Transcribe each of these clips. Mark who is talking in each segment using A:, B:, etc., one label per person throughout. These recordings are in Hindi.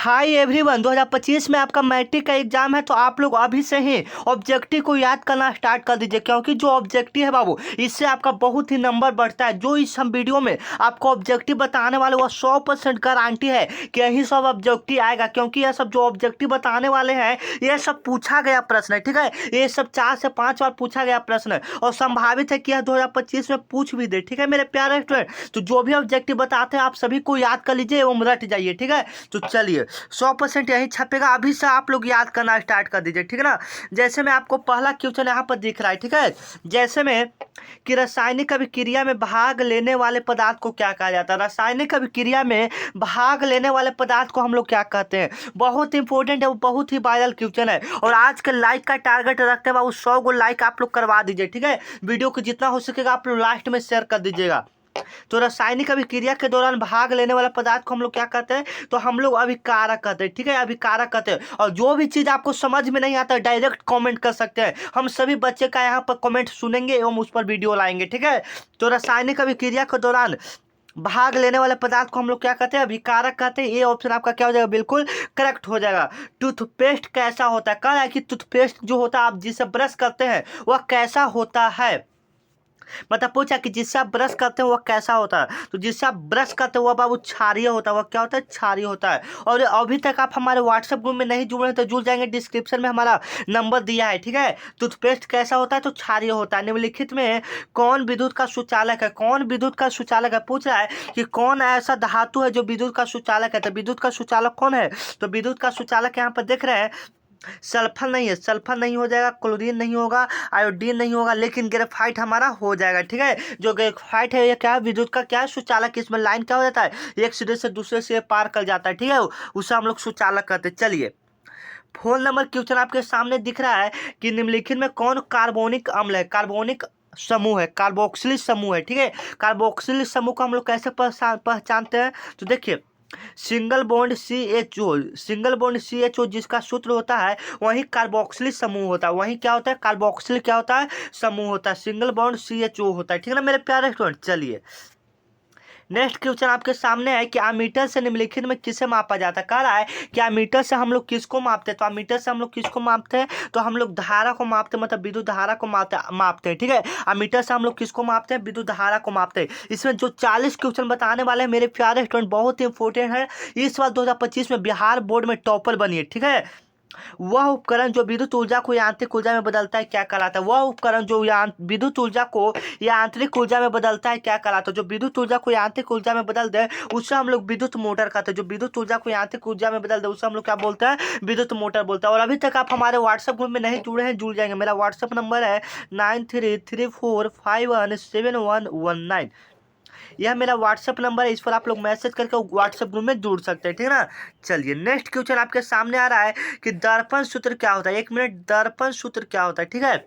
A: हाय एवरीवन, 2025 में आपका मैट्रिक का एग्जाम है तो आप लोग अभी से ही ऑब्जेक्टिव को याद करना स्टार्ट कर दीजिए, क्योंकि जो ऑब्जेक्टिव है बाबू, इससे आपका बहुत ही नंबर बढ़ता है। जो इस हम वीडियो में आपको ऑब्जेक्टिव बताने वाले वो 100% गारंटी है कि यही सब ऑब्जेक्टिव आएगा, क्योंकि यह सब जो ऑब्जेक्टिव बताने वाले हैं यह सब पूछा गया प्रश्न है। ठीक है, ये सब 4 से 5 बार पूछा गया प्रश्न है और संभावित है कि यह 2025 में पूछ भी दे। ठीक है मेरे प्यारे स्टूडेंट, तो जो भी ऑब्जेक्टिव बताते हैं आप सभी को याद कर लीजिए एवं रट जाइए। ठीक है, तो चलिए 100% यही छपेगा, अभी से आप लोग याद करना स्टार्ट कर दीजिए। ठीक है ना, जैसे मैं आपको पहला क्वेश्चन यहाँ पर दिख रहा है। ठीक है, जैसे में कि रासायनिक अभिक्रिया में भाग लेने वाले पदार्थ को क्या कहा जाता है। रासायनिक अभिक्रिया में भाग लेने वाले पदार्थ को हम लोग क्या कहते हैं। बहुत इंपॉर्टेंट है, वो बहुत ही वायरल क्वेश्चन है और आज के लाइक का टारगेट रखते हैं बाबू 100 को लाइक आप लोग करवा दीजिए। ठीक है, वीडियो को जितना हो सकेगा आप लोग लास्ट में शेयर कर दीजिएगा। तो रासायनिक अभिक्रिया के दौरान भाग लेने वाला पदार्थ को हम लोग क्या कहते हैं, तो हम लोग अभिकारक कहते हैं। ठीक है, अभिकारक कहते हैं। और जो भी चीज आपको समझ में नहीं आता डायरेक्ट कमेंट कर सकते हैं, हम सभी बच्चे का यहाँ पर कमेंट सुनेंगे एवं उस पर वीडियो लाएंगे। ठीक है, तो रासायनिक अभिक्रिया के दौरान भाग लेने वाले पदार्थ को हम लोग क्या कहते हैं, अभिकारक कहते हैं। ये ऑप्शन आपका क्या हो जाएगा, बिल्कुल करेक्ट हो जाएगा। टूथपेस्ट कैसा होता है, कह रहा है कि टूथपेस्ट जो होता है आप जिससे ब्रश करते हैं वह कैसा होता है। मतलब पूछा कि जिससे आप ब्रश करते हो वह कैसा होता है, तो जिससे आप ब्रश करते हो वह बाबू क्षारीय होता है। वह क्या होता है, क्षारीय होता है। और अभी तक आप हमारे व्हाट्सएप ग्रुप में नहीं जुड़े हैं तो जुड़ जाएंगे, डिस्क्रिप्शन में हमारा नंबर दिया है। ठीक है, टूथपेस्ट कैसा होता है, तो क्षारीय होता है। निम्नलिखित में कौन विद्युत का सुचालक है, कौन विद्युत का सुचालक है। पूछ रहा है कि कौन ऐसा धातु है जो विद्युत का सुचालक है, तो विद्युत का सुचालक कौन है, तो विद्युत का सुचालक यहाँ पर देख रहे हैं सल्फर नहीं है, सल्फर नहीं हो जाएगा, क्लोरीन नहीं होगा, आयोडीन नहीं होगा, लेकिन ग्रेफाइट हमारा हो जाएगा। ठीक है, जो ग्रेफाइट है ये क्या है, विद्युत का क्या है, सुचालक। इसमें लाइन क्या हो जाता है, एक सिरे से दूसरे से पार कर जाता है। ठीक है, उसे हम लोग सुचालक कहते हैं। चलिए फोन नंबर क्वेश्चन आपके सामने दिख रहा है कि निम्नलिखित में कौन कार्बोनिक अम्ल है, कार्बोनिक समूह है, कार्बोक्सिलिक समूह है। ठीक है, कार्बोक्सिलिक समूह को हम लोग कैसे पहचानते हैं, तो देखिए single bond CHO, single bond CHO जिसका सूत्र होता है वही कार्बोक्सिलिक समूह होता है। वही क्या होता है, कार्बोक्सिलिक क्या होता है, समूह होता है। सिंगल बॉन्ड CHO होता है। ठीक है ना मेरे प्यारे स्टूडेंट। चलिए नेक्स्ट क्वेश्चन आपके सामने है कि अमीटर से निम्नलिखित में किसे मापा जाता है। कह रहा है कि अमीटर से हम लोग किसको मापते हैं, तो अमीटर से हम लोग किसको मापते हैं, तो हम लोग धारा को मापते हैं, मतलब विद्युत धारा को मापते हैं। ठीक है, अमीटर से हम लोग किसको मापते हैं, विद्युत धारा को मापते हैं। इसमें जो 40 क्वेश्चन बताने वाले हैं मेरे प्यारे स्टूडेंट बहुत ही इंपॉर्टेंट है। इस बार 2025 में बिहार बोर्ड में टॉपर बनी है। ठीक है, वह उपकरण जो विद्युत ऊर्जा को यांत्रिक ऊर्जा में बदलता है क्या कहलाता है। वह उपकरण जो विद्युत ऊर्जा को यांत्रिक ऊर्जा में बदलता है क्या कहलाता है। जो विद्युत ऊर्जा को यांत्रिक ऊर्जा में बदल दे उससे हम लोग विद्युत मोटर कहते हैं। जो विद्युत ऊर्जा को यांत्रिक ऊर्जा में बदल दे उससे हम लोग क्या बोलते हैं, विद्युत मोटर बोलते हैं। और अभी तक आप हमारे व्हाट्सएप ग्रुप में नहीं जुड़े हैं, जुड़ जाएंगे। मेरा व्हाट्सएप नंबर है 9334517119। यह मेरा व्हाट्सएप नंबर है, इस पर आप लोग मैसेज करके व्हाट्सएप ग्रुप में जुड़ सकते हैं। ठीक है ना, चलिए नेक्स्ट क्वेश्चन आपके सामने आ रहा है कि दर्पण सूत्र क्या होता है। एक मिनट, दर्पण सूत्र क्या होता है। ठीक है,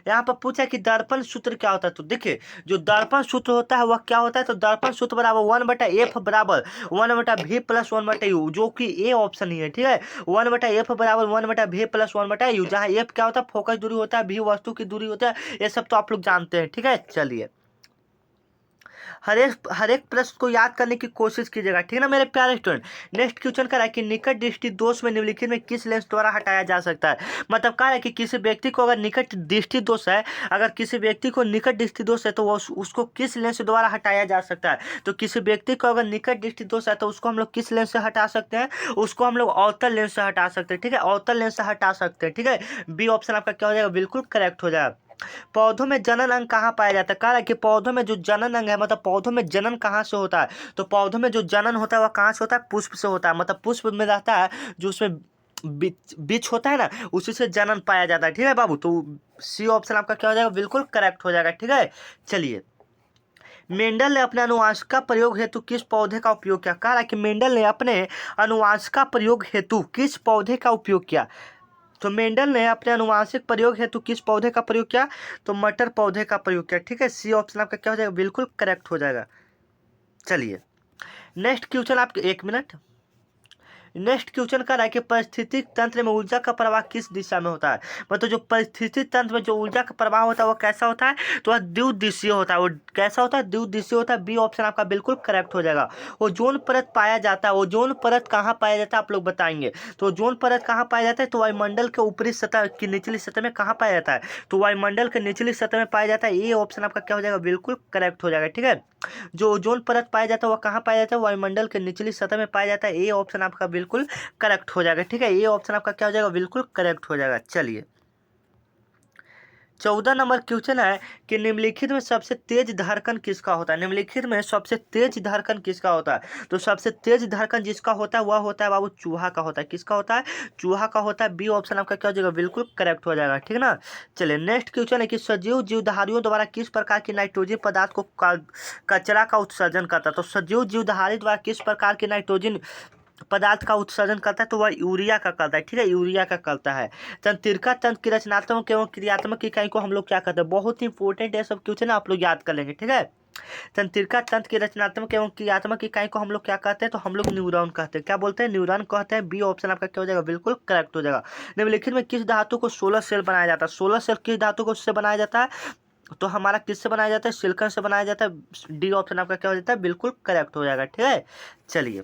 A: यहाँ पर पूछा कि दर्पण सूत्र क्या होता है, तो देखिए जो दर्पण सूत्र होता है वह क्या होता है, तो दर्पण सूत्र बराबर 1/f बराबर 1/v प्लस 1/u, जो कि ए ऑप्शन ही है। ठीक है, 1/f बराबर 1/v प्लस 1/u, जहाँ f क्या होता है, फोकस दूरी होता है, v वस्तु की दूरी होता है। ये सब तो आप लोग जानते हैं। ठीक है, चलिए हर एक प्रश्न को याद करने की कोशिश कीजिएगा। ठीक है ना मेरे प्यारे स्टूडेंट। नेक्स्ट क्वेश्चन करा है कि निकट दृष्टि दोष में निम्नलिखित में किस लेंस द्वारा हटाया जा सकता है। मतलब कहा है कि किसी व्यक्ति को अगर निकट दृष्टि दोष है, अगर किसी व्यक्ति को निकट दृष्टि दोष है तो वो उसको किस लेंस द्वारा हटाया जा सकता है। तो किसी व्यक्ति को अगर निकट दृष्टि दोष है तो उसको हम लोग किस लेंस से हटा सकते हैं, उसको हम लोग अवतल लेंस से हटा सकते हैं। ठीक है, अवतल लेंस से हटा सकते हैं। ठीक है, बी ऑप्शन आपका क्या हो जाएगा, बिल्कुल करेक्ट हो जाएगा। पौधों में जनन अंग कहाँ पाया जाता है। कहा है कि पौधों में जो जनन अंग है, मतलब पौधों में जनन कहाँ से होता है, तो पौधों में जो जनन होता है वह कहाँ से होता है, पुष्प से होता है। मतलब पुष्प में रहता है जो उसमें बीज होता है ना, उसी से जनन पाया जाता है। ठीक है बाबू, तो सी ऑप्शन आपका क्या हो जाएगा, बिल्कुल करेक्ट हो जाएगा। ठीक है, चलिए मेंडल ने अपने अनुवांशिक प्रयोग हेतु किस पौधे का उपयोग किया। कहा है कि मेंडल ने अपने अनुवांशिक प्रयोग हेतु किस पौधे का उपयोग किया। तो मेंडल ने अपने अनुवांशिक प्रयोग हेतु किस पौधे का प्रयोग किया, तो मटर पौधे का प्रयोग किया। ठीक है, सी ऑप्शन आपका क्या हो जाएगा, बिल्कुल करेक्ट हो जाएगा। चलिए नेक्स्ट क्वेश्चन आपके, एक मिनट, नेक्स्ट क्वेश्चन कर रहा है कि परिस्थितिक तंत्र में ऊर्जा का प्रवाह किस दिशा में होता है। मतलब जो परिस्थितिक तंत्र में जो ऊर्जा का प्रवाह होता है वो कैसा होता है, तो वह द्विदिशीय होता है। वो कैसा होता है, द्विदिशीय होता है। बी ऑप्शन आपका बिल्कुल करेक्ट हो जाएगा। ओजोन परत पाया जाता है, ओजोन परत कहाँ पाया जाता है आप लोग बताएंगे। तो ओजोन परत कहाँ पाया जाता है, तो वायुमंडल के ऊपरी सतह की निचली सतह में कहाँ पाया जाता है, तो वायुमंडल के निचली सतह में पाया जाता है। ये ऑप्शन आपका क्या हो जाएगा, बिल्कुल करेक्ट हो जाएगा। ठीक है, जो ओजोन परत पाया जाता है वह कहाँ पाया जाता है, वायुमंडल के निचली सतह में पाया जाता है। ये ऑप्शन आपका बिल्कुल करेक्ट हो जाएगा। ठीक है, ये ऑप्शन आपका क्या हो जाएगा, बिल्कुल करेक्ट हो जाएगा। चलिए 14 नंबर क्वेश्चन है कि निम्नलिखित में सबसे तेज धड़कन किसका होता है। निम्नलिखित में सबसे तेज धड़कन किसका होता है, तो सबसे तेज धड़कन जिसका होता है वह होता है बाबू चूहा का होता है। किसका होता है, चूहा का होता है। बी ऑप्शन आपका क्या हो जाएगा, बिल्कुल करेक्ट हो जाएगा। ठीक है ना। चलिए नेक्स्ट क्वेश्चन है कि सजीव जीवधारियों द्वारा किस प्रकार की नाइट्रोजन पदार्थ को कचरा का उत्सर्जन करता है। तो सजीव जीवधारी द्वारा किस प्रकार की नाइट्रोजन पदार्थ का उत्सर्जन करता है, तो वह यूरिया का करता है। ठीक है, यूरिया का करता है। तंत्रिका तंत्र की रचनात्मक एवं क्रियात्मक इकाई को हम लोग क्या कहते हैं, बहुत ही इंपॉर्टेंट है सब क्वेश्चन, आप लोग याद कर लेंगे। ठीक है, तंत्रिका तंत्र की रचनात्मक एवं क्रियात्मक इकाई को हम लोग क्या कहते हैं, तो हम लोग न्यूरॉन कहते हैं। क्या बोलते हैं, न्यूरॉन कहते हैं। बी ऑप्शन आपका क्या हो जाएगा, बिल्कुल करेक्ट हो जाएगा। निम्नलिखित में किस धातु को सोलर सेल बनाया जाता है। सोलर सेल किस धातु को उससे बनाया जाता है, तो हमारा किससे बनाया जाता है, सिलिकॉन से बनाया जाता है। डी ऑप्शन आपका क्या हो जाता है, बिल्कुल करेक्ट हो जाएगा। ठीक है, चलिए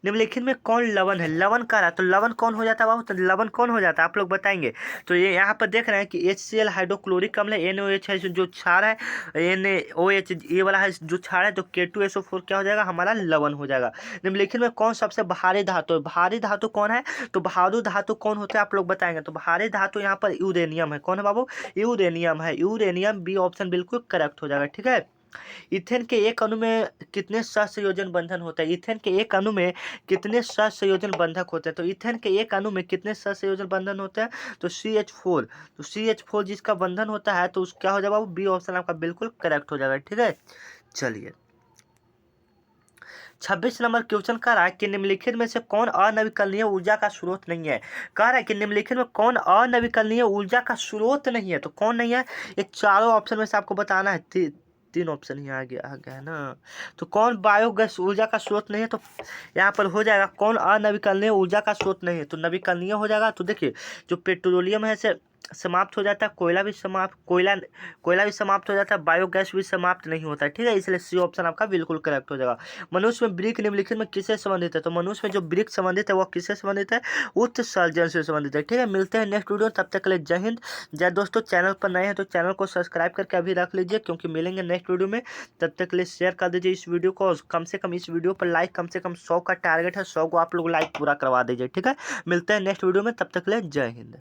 A: निम्नलिखित में कौन लवण है। लवण का रहा, तो लवण कौन हो जाता है बाबू, तो लवण कौन हो जाता है आप लोग बताएंगे। तो ये यहाँ पर देख रहे हैं कि HCl हाइड्रोक्लोरिक अम्ल है, NOH है जो क्षार है, NOH ये वाला है जो क्षार है, तो K2SO4 क्या हो जाएगा, हमारा लवण हो जाएगा। निम्नलिखित में कौन सबसे भारी धातु है। भारी धातु कौन है, तो भारी धातु कौन होता है आप लोग बताएंगे। तो भारी धातु यहाँ पर यूरेनियम है। कौन है बाबू, यूरेनियम है। यूरेनियम, बी ऑप्शन बिल्कुल करेक्ट हो जाएगा। ठीक है, इथेन के एक अणु में कितने सहसंयोजन बंधन होते हैं। इथेन के एक अणु में कितने सहसंयोजन बंधक होते हैं, तो इथेन के एक अणु में कितने सहसंयोजन बंधन होते हैं, तो CH4। तो CH4 जिसका बंधन होता है तो उस क्या हो जाएगा, बी ऑप्शन आपका बिल्कुल करेक्ट हो जाएगा। ठीक है, चलिए 26 नंबर क्वेश्चन कह रहा है कि निम्नलिखित में से कौन अनवीकरणीय ऊर्जा का स्रोत नहीं है। कह रहा है कि निम्नलिखित में कौन अनवीकरणीय ऊर्जा का स्रोत नहीं है, तो कौन नहीं है, ये चारों ऑप्शन में से आपको बताना है। तीन ऑप्शन ही आ गया है ना। तो कौन बायोगैस ऊर्जा का स्रोत नहीं है, तो यहाँ पर हो जाएगा कौन अनवीकरणीय ऊर्जा का स्रोत नहीं है, तो नवीकरणीय हो जाएगा। तो देखिए जो पेट्रोलियम है से समाप्त हो जाता है, कोयला भी समाप्त हो जाता है, बायोगैस भी समाप्त नहीं होता है। ठीक है, इसलिए सी ऑप्शन आपका बिल्कुल करेक्ट हो जाएगा। मनुष्य में वृक्क निम्नलिखित में किससे संबंधित है, तो मनुष्य में जो वृक्क संबंधित है वो किससे संबंधित है, उत्सर्जन से संबंधित है। ठीक है, मिलते हैं नेक्स्ट वीडियो, तब तक के लिए जय हिंद जय। दोस्तों चैनल पर नए हैं तो चैनल को सब्सक्राइब करके अभी रख लीजिए, क्योंकि मिलेंगे नेक्स्ट वीडियो में। तब तक के लिए शेयर कर दीजिए इस वीडियो को, कम से कम इस वीडियो पर लाइक कम से कम 100 का टारगेट है, 100 को आप लोग लाइक पूरा करवा दीजिए। ठीक है, मिलते हैं नेक्स्ट वीडियो में, तब तक के लिए जय हिंद।